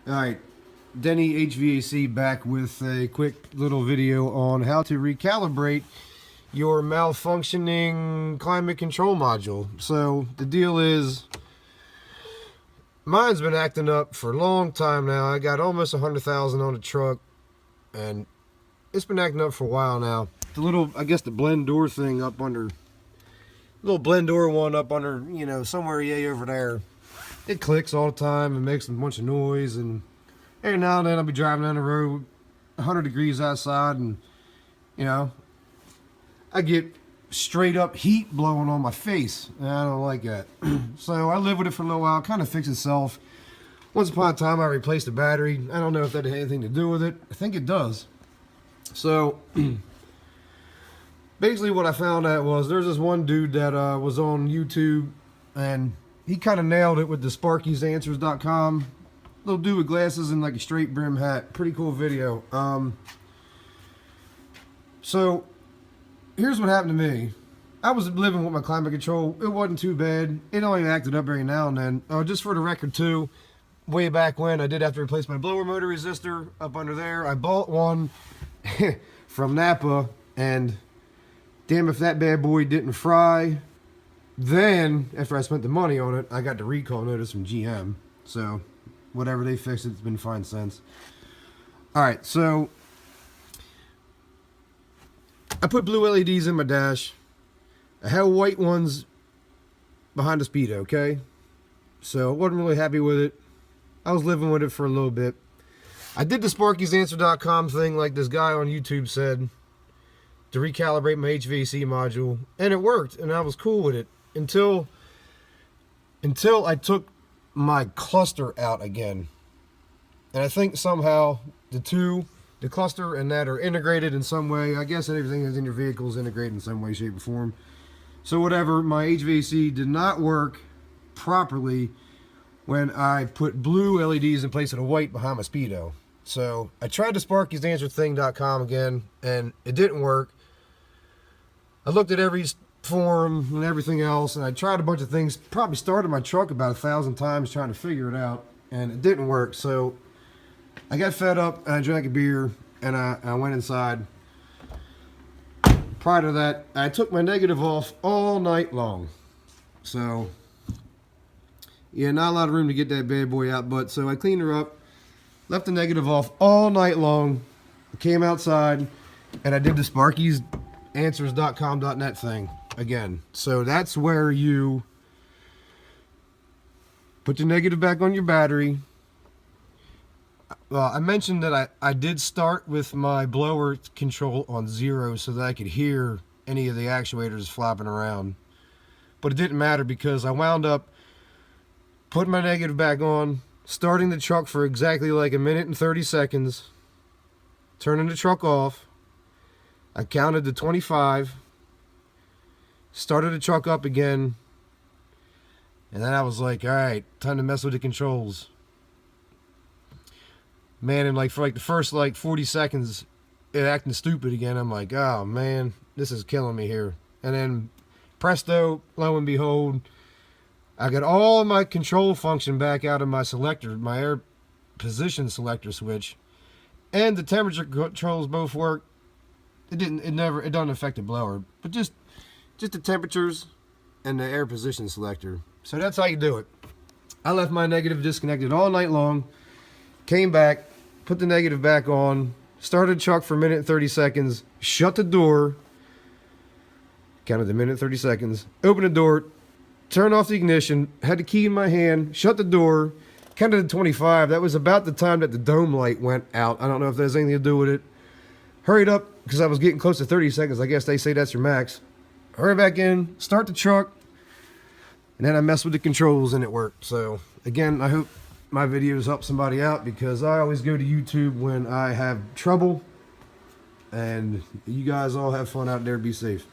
Alright, Denny HVAC back with a quick little video on how to recalibrate your malfunctioning climate control module. So the deal is, mine's been acting up for a long time now. I got almost 100,000 on the truck and it's been acting up for a while now. The little, I guess the blend door thing up under, little blend door one up under, you know, somewhere yay over there. It clicks all the time and makes a bunch of noise, and every now and then I'll be driving down the road 100 degrees outside and, you know, I get straight up heat blowing on my face, and I don't like that. So I lived with it for a little while, kind of fixed itself. Once upon a time I replaced the battery. I don't know if that had anything to do with it. I think it does. So basically what I found out was there's this one dude that was on YouTube, and he kind of nailed it with the sparkiesanswers.com. Little dude with glasses and like a straight brim hat. Pretty cool video. So here's what happened to me. I was living with my climate control. It wasn't too bad. It only acted up every now and then. Just for the record too, way back when I did have to replace my blower motor resistor up under there. I bought one from Napa, and damn if that bad boy didn't fry. Then, after I spent the money on it, I got the recall notice from GM. So, whatever they fixed, it's been fine since. Alright, so I put blue LEDs in my dash. I had white ones behind the speedo, okay? So, I wasn't really happy with it. I was living with it for a little bit. I did the sparkiesanswer.com thing like this guy on YouTube said, to recalibrate my HVAC module, and it worked, and I was cool with it. Until I took my cluster out again. And I think somehow the cluster and that are integrated in some way. I guess everything that's in your vehicle is integrated in some way, shape, or form. So whatever, my HVAC did not work properly when I put blue LEDs in place of the white behind my speedo. So I tried the sparkiesanswerthing.com again, and it didn't work. I looked at every forum and everything else, and I tried a bunch of things. Probably started my truck about 1,000 times trying to figure it out, and it didn't work. So I got fed up, and I drank a beer, and I went inside. Prior to that, I took my negative off all night long. So yeah, not a lot of room to get that bad boy out, but so I cleaned her up, left the negative off all night long, came outside, and I did the sparkiesanswers.com.net thing again. So that's where you put the negative back on your battery. Well, I mentioned that I did start with my blower control on 0 so that I could hear any of the actuators flopping around. But it didn't matter because I wound up putting my negative back on, starting the truck for exactly like 1 minute and 30 seconds, turning the truck off. I counted to 25, started the truck up again, and then I was like, alright, time to mess with the controls. Man, and for the first 40 seconds, it acting stupid again. I'm like, oh man, this is killing me here. And then, presto, lo and behold, I got all of my control function back out of my selector, my air position selector switch, and the temperature controls both work. It doesn't affect the blower, but just the temperatures and the air position selector. So that's how you do it. I left my negative disconnected all night long, came back, put the negative back on, started the truck for 1 minute and 30 seconds, shut the door, counted the 1 minute and 30 seconds, opened the door, turned off the ignition, had the key in my hand, shut the door, counted to 25. That was about the time that the dome light went out. I don't know if that has anything to do with it. Hurried up because I was getting close to 30 seconds. I guess they say that's your max. Hurry back in, start the truck, and then I messed with the controls and it worked. So again, I hope my videos help somebody out because I always go to YouTube when I have trouble. And you guys all have fun out there. Be safe.